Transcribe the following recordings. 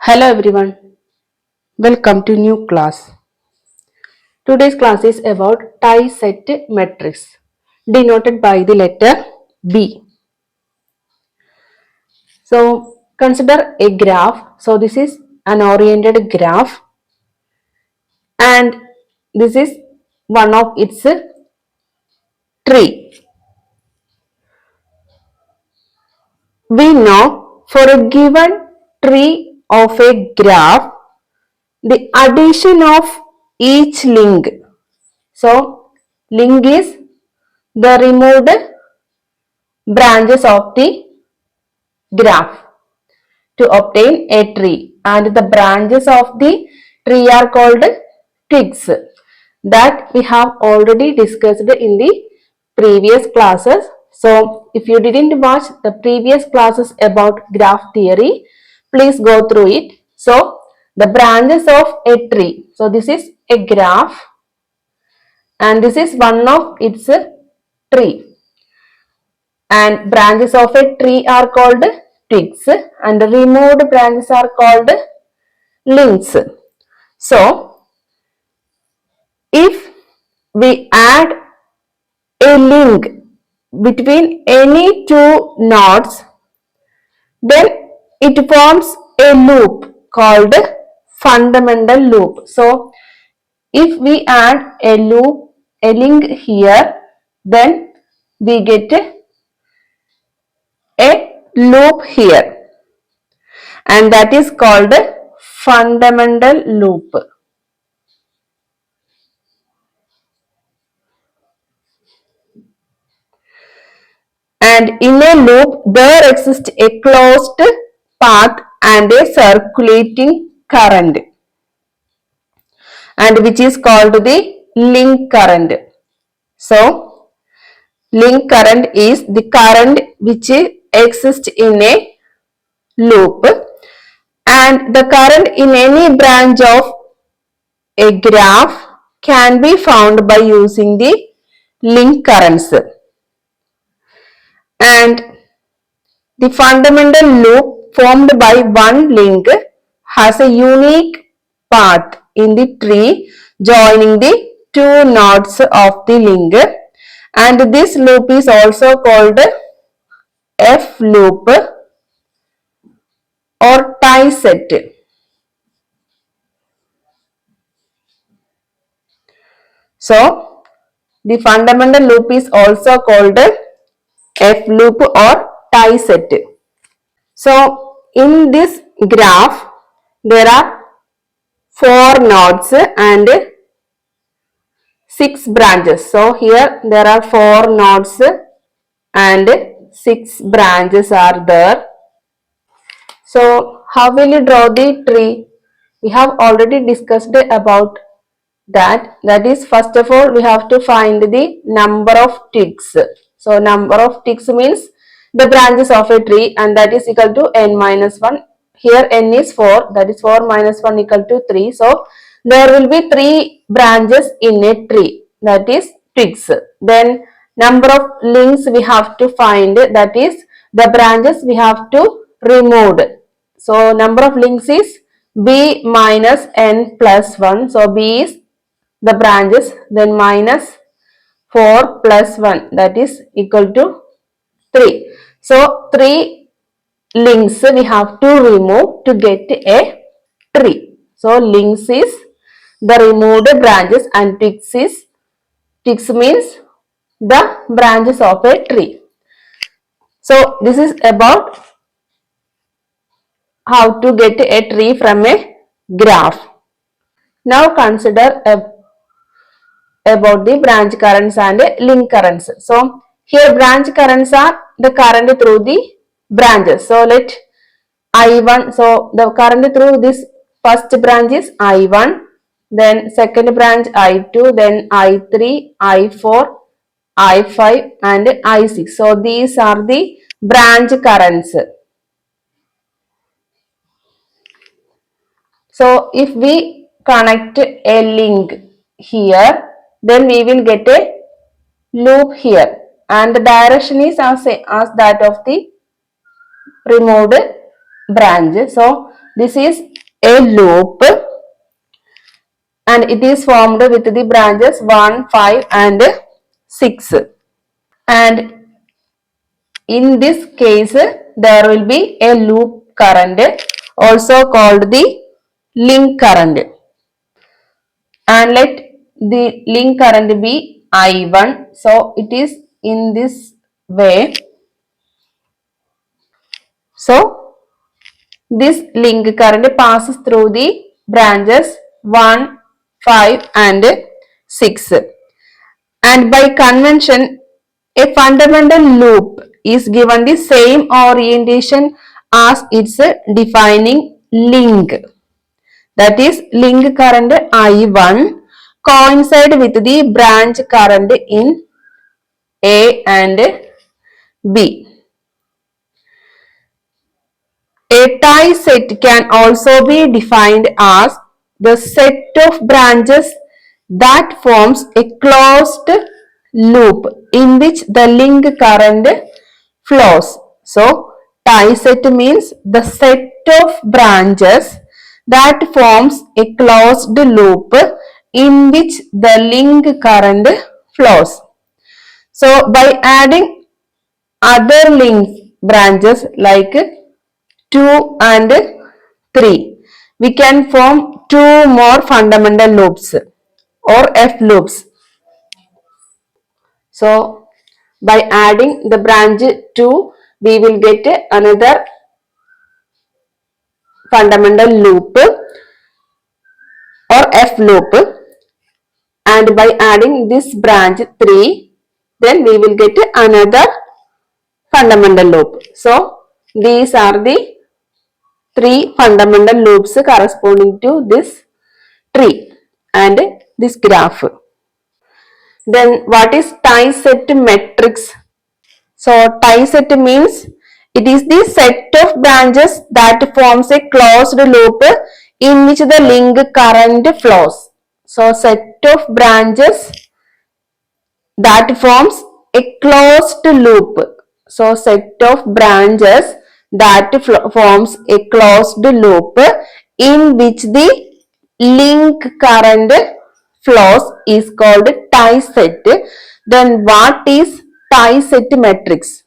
Hello everyone, welcome to new class. Today's class is about tie-set matrix denoted by the letter B. So consider a graph. So this is an oriented graph and this is one of its tree. We know for a given tree of a graph, the addition of each link. So link is the removed branches of the graph to obtain a tree, and the branches of the tree are called twigs. That we have already discussed in the previous classes. So if you didn't watch the previous classes about graph theory, please go through it. So the branches of a tree, so this is a graph and this is one of its tree, and branches of a tree are called twigs and removed branches are called links. So if we add a link between any two nodes, then it forms a loop called fundamental loop. So if we add a link here, then we get a loop here, and that is called fundamental loop. And in a loop there exists a closed path and a circulating current, and which is called the link current. So link current is the current which exists in a loop, and the current in any branch of a graph can be found by using the link currents. And the fundamental loop formed by one link has a unique path in the tree joining the two nodes of the link, and this loop is also called F loop or tie set. So the fundamental loop is also called F loop or tie set. So in this graph there are four nodes and six branches. So here there are four nodes and six branches are there. So how will you draw the tree? We have already discussed about that. That is, first of all we have to find the number of twigs. So number of twigs means the branches of a tree, and that is equal to n minus 1. Here n is 4, that is 4 minus 1 equal to 3. So there will be 3 branches in a tree, that is twigs. Then number of links we have to find, that is the branches we have to remove. So number of links is b minus n plus 1. So b is the branches, then minus 4 plus 1, that is equal to 3. So 3 links we have to remove to get a tree. So links is the removed branches and twigs means the branches of a tree. So this is about how to get a tree from a graph. Now consider about the branch currents and link currents. So here branch currents are the current through the branches. So let I1, so the current through this first branch is I1, then second branch I2, then I3, I4, I5 and I6. So these are the branch currents. So if we connect a link here, then we will get a loop here, and the direction is as that of the removed branch. So this is a loop and it is formed with the branches 1, 5 and 6. And in this case, there will be a loop current, also called the link current. And let the link current be I1. So it is in this way. So this link current passes through the branches 1, 5 and 6. And by convention, a fundamental loop is given the same orientation as its defining link. That is, link current I1 coincide with the branch current in A and B. A tie set can also be defined as the set of branches that forms a closed loop in which the link current flows. So, tie set means the set of branches that forms a closed loop in which the link current flows. So, by adding other link branches like 2 and 3, we can form two more fundamental loops or F loops. So, by adding the branch 2, we will get another fundamental loop or F loop, and by adding this branch 3, then we will get another fundamental loop. So, these are the three fundamental loops corresponding to this tree and this graph. Then what is tie set matrix? So tie set means it is the set of branches that forms a closed loop in which the link current flows. So set of branches that forms a closed loop. So set of branches that forms a closed loop in which the link current flows is called tie set. Then what is tie set matrix?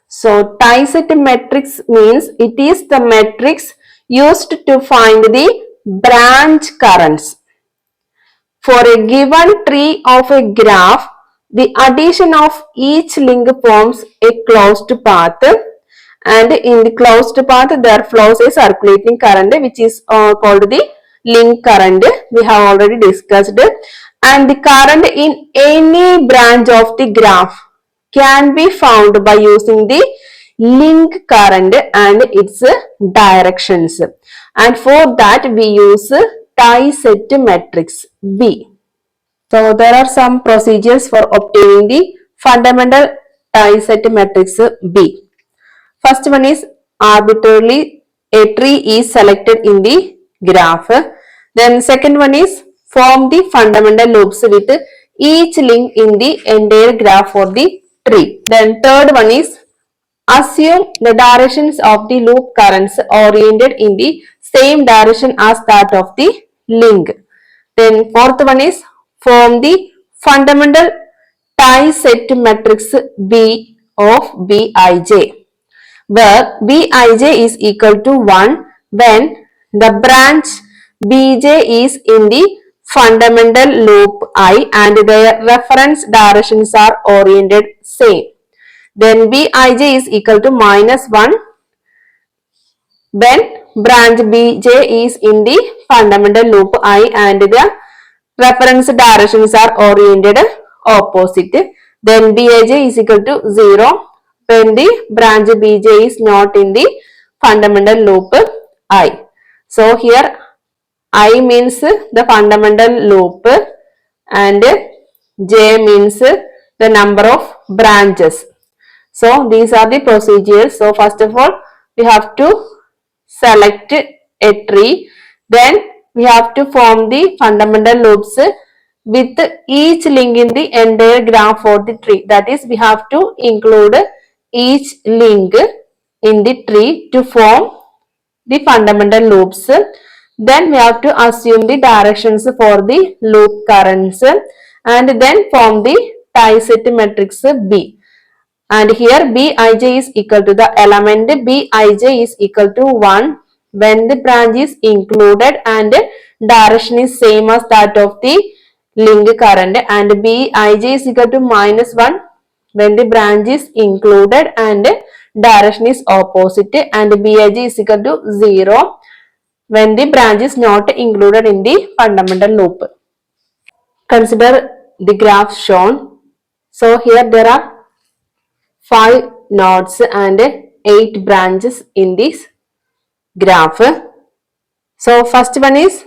So tie set matrix means it is the matrix used to find the branch currents. For a given tree of a graph, the addition of each link forms a closed path, and in the closed path there flows a circulating current which is called the link current. We have already discussed, and the current in any branch of the graph can be found by using the link current and its directions, and for that we use tie set matrix B. So there are some procedures for obtaining the fundamental tie set matrix B. First one is arbitrarily a tree is selected in the graph. Then second one is form the fundamental loops with each link in the entire graph for the tree. Then third one is assume the directions of the loop currents oriented in the same direction as that of the link. Then fourth one is form the fundamental tie set matrix B of Bij, where Bij is equal to 1 when the branch Bj is in the fundamental loop I and their reference directions are oriented same. Then Bij is equal to minus 1 when branch Bj is in the fundamental loop I and the reference directions are oriented opposite. Then Bij is equal to 0 when the branch Bj is not in the fundamental loop I. So here I means the fundamental loop and J means the number of branches. So these are the procedures. So first of all we have to select a tree, then we have to form the fundamental loops with each link in the entire graph for the tree. That is, we have to include each link in the tree to form the fundamental loops. Then we have to assume the directions for the loop currents and then form the tie set matrix B. And here Bij is equal to the element Bij is equal to 1 when the branch is included and direction is same as that of the link current, and Bij is equal to -1 when the branch is included and direction is opposite, and Bij is equal to 0 when the branch is not included in the fundamental loop. Consider the graph shown. So here there are 5 nodes and 8 branches in this graph. So first one is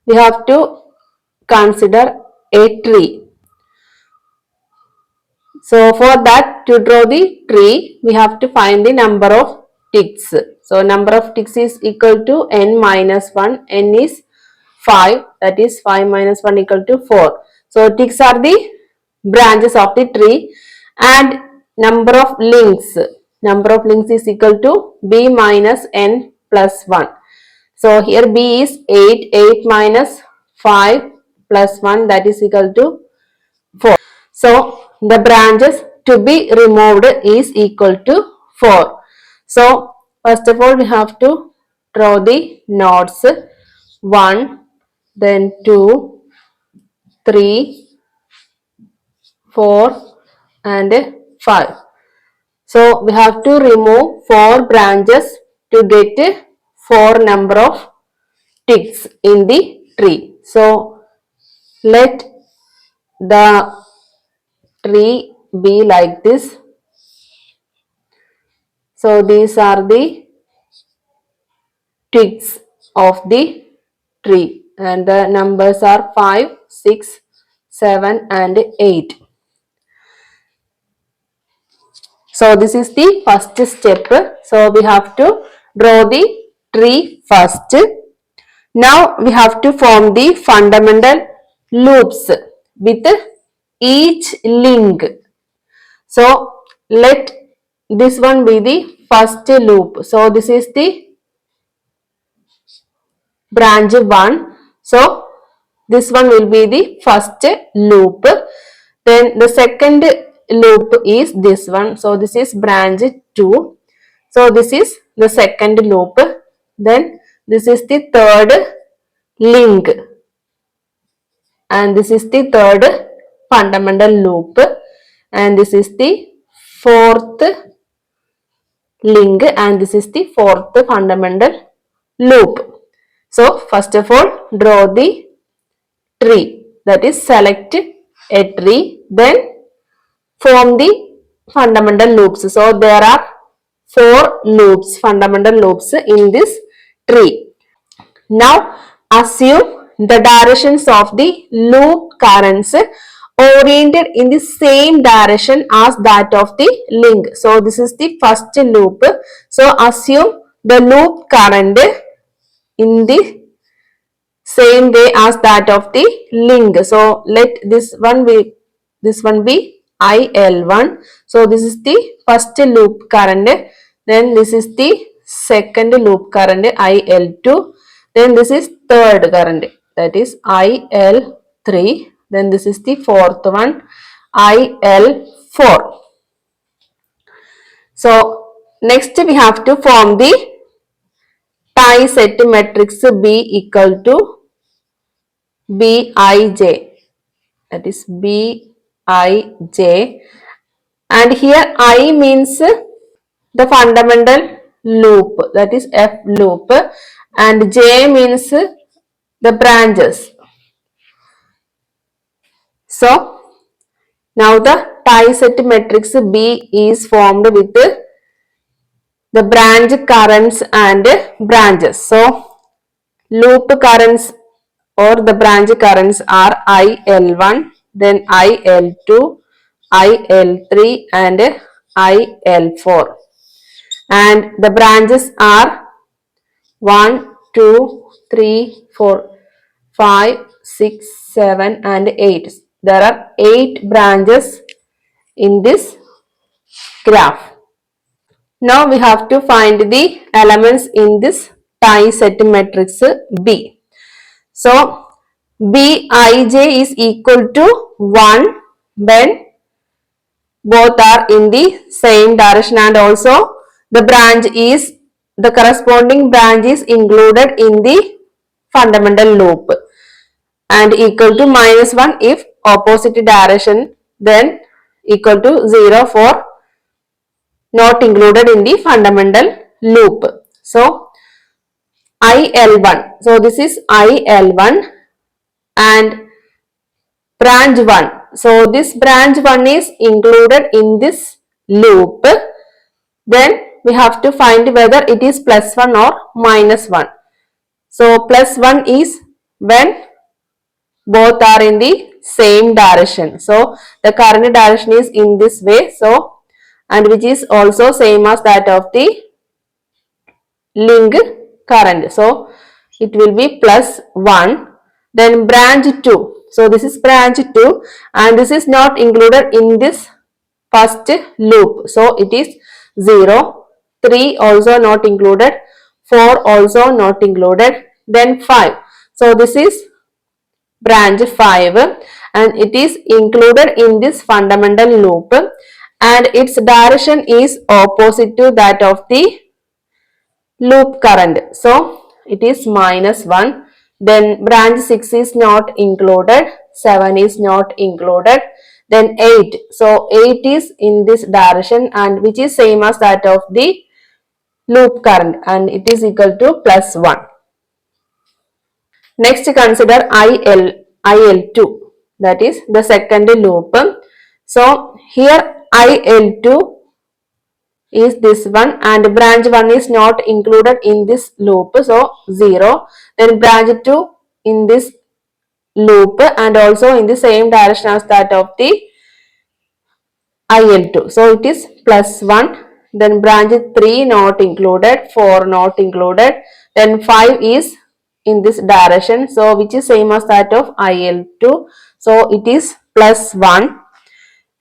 we have to consider a tree. So for that, to draw the tree, we have to find the number of ticks. So number of ticks is equal to n minus 1. N is 5, that is 5 minus 1 equal to 4. So ticks are the branches of the tree, and number of links. Number of links is equal to b minus n plus 1. So here b is 8. 8 minus 5 plus 1, that is equal to 4. So the branches to be removed is equal to 4. So first of all we have to draw the nodes 1, then 2, 3, 4 and 5. So we have to remove 4 branches to get 4 number of ticks in the tree. So let the tree be like this. So these are the twigs of the tree, and the numbers are 5, 6, 7 and 8. So this is the first step. So we have to draw the tree first. Now we have to form the fundamental loops with each link. So let this one be the first loop. So this is the branch 1. So this one will be the first loop. Then the second loop is this one. So this is branch 2. So this is the second loop. Then this is the third link, and this is the third fundamental loop, and this is the fourth link, and this is the fourth fundamental loop. So first of all draw the tree, that is select a tree, then form the fundamental loops. So there are 4 loops, fundamental loops in this tree. Now assume the directions of the loop currents oriented in the same direction as that of the link. So this is the first loop. So assume the loop current in the same way as that of the link. So let this one be IL1. So this is the first loop current. Then this is the second loop current IL2. Then this is third current, that is IL3. Then this is the fourth one IL4. So next we have to form the tie set matrix B equal to Bij, that is Bij, and here I means the fundamental loop, that is F loop, and J means the branches. So now the tie set matrix B is formed with the branch currents and branches. So loop currents or the branch currents are IL1, then IL2, IL3 and IL4, and the branches are 1, 2, 3, 4, 5, 6, 7 and 8. There are 8 branches in this graph. Now we have to find the elements in this tie set matrix B. So Bij is equal to 1 when both are in the same direction, and also the corresponding branch is included in the fundamental loop, and equal to -1 if opposite direction, then equal to 0 for not included in the fundamental loop. So IL1, so this is IL1 and branch 1. So this branch 1 is included in this loop. Then we have to find whether it is +1 or -1. So +1 is when both are in the same direction. So the current direction is in this way. So, and which is also same as that of the link current. So it will be +1. Then branch 2. So this is branch 2 and this is not included in this first loop. So it is 0. 3 also not included. 4 also not included. Then 5. So this is branch 5 and it is included in this fundamental loop and its direction is opposite to that of the loop current. So it is -1. Then branch 6 is not included, 7 is not included, then 8. So 8 is in this direction and which is same as that of the loop current and it is equal to +1. Next consider IL2, that is the second loop. So here IL2 is this one and branch 1 is not included in this loop, so 0. Then branch 2 in this loop and also in the same direction as that of the IL2, so it is +1. Then branch 3 not included, 4 not included, then 5 is in this direction, so which is same as that of IL2, so it is +1.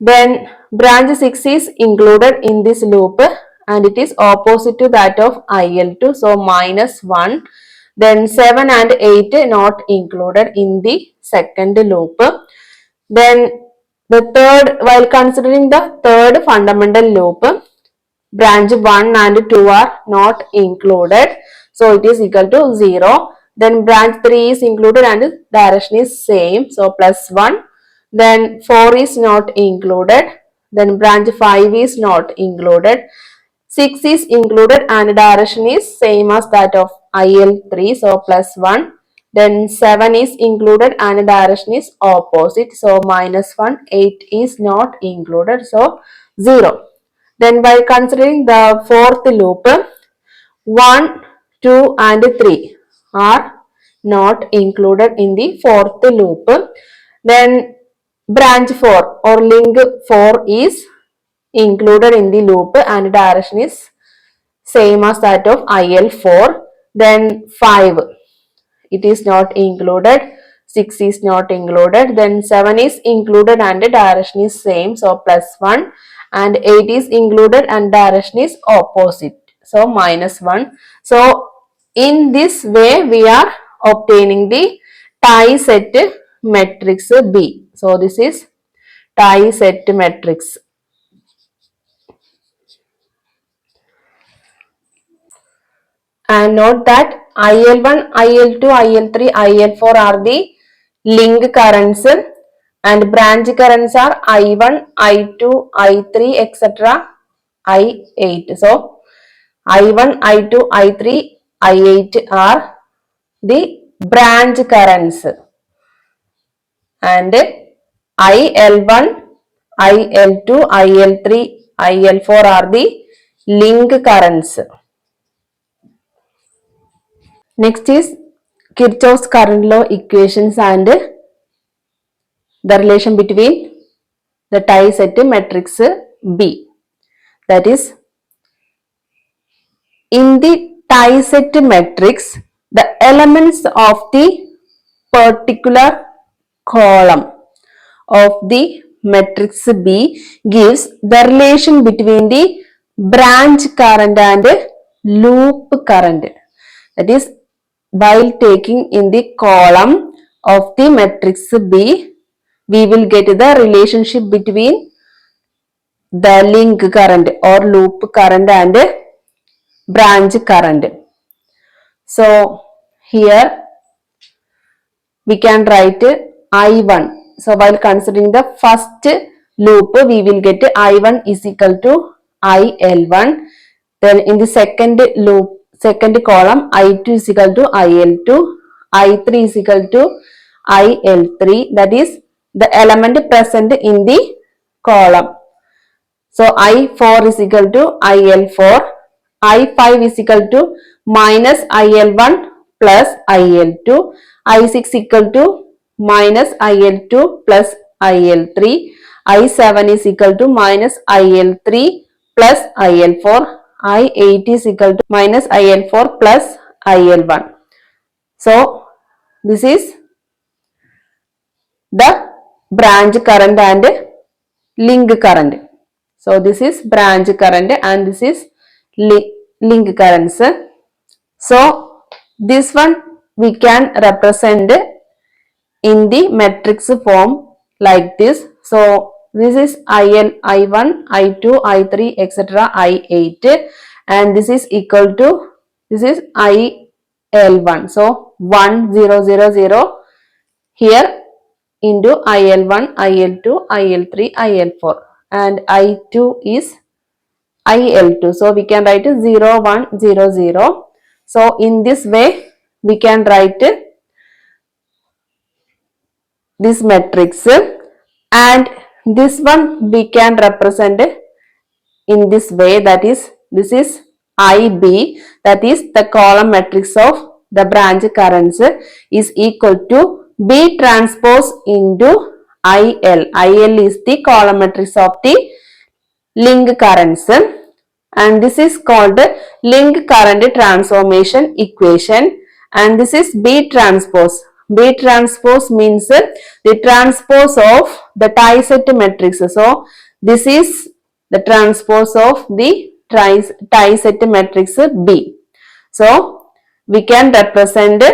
Then branch 6 is included in this loop and it is opposite to that of IL2, so -1. Then 7 and 8 not included in the second loop. Then the third, while considering the third fundamental loop, branch 1 and 2 are not included, so it is equal to 0. Then branch 3 is included and direction is same, so +1. Then 4 is not included, then branch 5 is not included, 6 is included and direction is same as that of IL3, so +1. Then 7 is included and direction is opposite, so -1. 8 is not included, so 0. Then by considering the fourth loop, 1, 2 and 3 are not included in the fourth loop. Then branch 4 or link 4 is included in the loop and direction is same as that of IL4. Then 5, it is not included, 6 is not included, then 7 is included and the direction is same, so +1, and 8 is included and direction is opposite, so -1. So in this way we are obtaining the tie set matrix B. So this is tie set matrix. And note that IL1, IL2, IL3, IL4 are the link currents and branch currents are I1, I2, I3, etc. I8. So I1, I2, I3, I8 are the branch currents and IL1, IL2, IL3, IL4 are the link currents. Next is Kirchhoff's current law equations and the relation between the tie set matrix B. That is, in the tie set matrix, the elements of the particular column of the matrix B gives the relation between the branch current and loop current. That is, while taking in the column of the matrix B, we will get the relationship between the link current or loop current and branch current. So here we can write I1. So while considering the first loop, we will get I1 is equal to IL1. Then in the second loop, second column, I2 is equal to IL2, I3 is equal to IL3. That is the element present in the column. So I4 is equal to IL4, I5 is equal to minus IL1 plus IL2, I6 equal to minus IL2 plus IL3, I7 is equal to minus IL3 plus IL4, I8 is equal to minus IL4 plus IL1. So this is the branch current and link current. So this is branch current and this is link currents. So this one we can represent in the matrix form like this. So this is IL, I1, I2, I3, etc. I8, and this is equal to, this is IL1. So 1, 0, 0, 0 here into IL1, IL2, IL3, IL4, and I2 is IL2. So we can write 0, 1, 0, 0. So in this way we can write this matrix, and this one we can represent in this way, that is, this is IB, that is the column matrix of the branch currents is equal to B transpose into IL. IL is the column matrix of the link currents, and this is called link current transformation equation, and this is B transpose. B transpose means the transpose of the tie-set matrix. So this is the transpose of the tie-set matrix B. So we can represent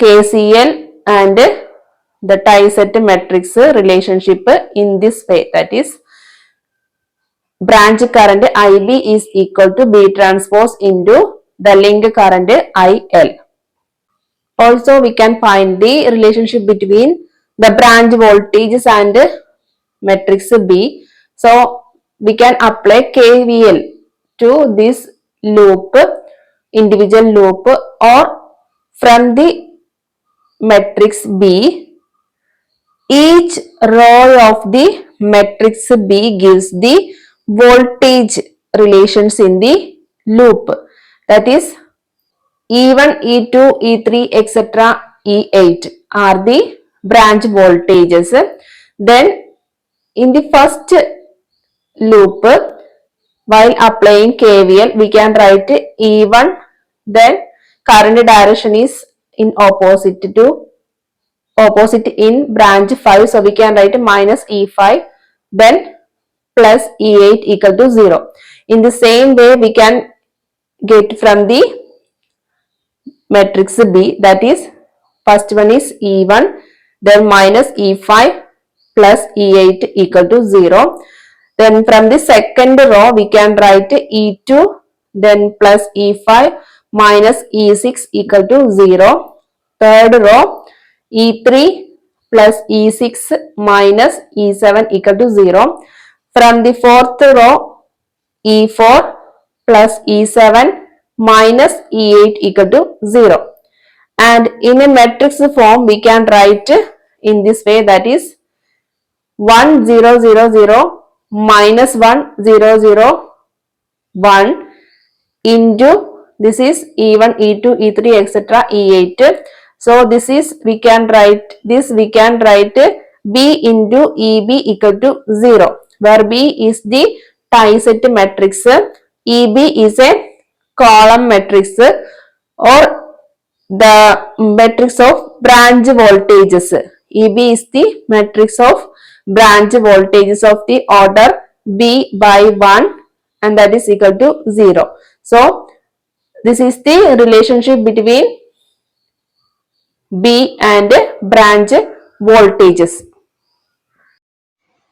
KCL and the tie-set matrix relationship in this way, that is, branch current IB is equal to B transpose into the link current IL. Also, we can find the relationship between the branch voltages and matrix B. So, we can apply KVL to this loop, individual loop, or from the matrix B, each row of the matrix B gives the voltage relations in the loop, that is E1, E2, E3, etc. E8 are the branch voltages. Then in the first loop, while applying KVL, we can write E1, then current direction is in opposite in branch 5, so we can write minus E5, then plus E8 equal to 0. In the same way, we can get from the matrix B, that is, first one is E1, then minus E5 plus E8 equal to 0. Then from the second row we can write E2, then plus E5 minus E6 equal to 0. Third row E3 plus E6 minus E7 equal to 0. From the fourth row E4 plus E7 minus E8 equal to 0. And in a matrix form we can write in this way, that is 1 0 0 0 minus 1 0 0 1 into, this is E1, E2, E3, etc. E8. So this is, we can write B into EB equal to 0, where B is the tie-set matrix, EB is a column matrix or the matrix of branch voltages. EB is the matrix of branch voltages of the order B by 1, and that is equal to 0. So this is the relationship between B and branch voltages.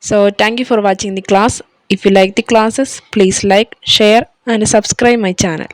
So thank you for watching the class. If you like the classes, please like, share and subscribe my channel.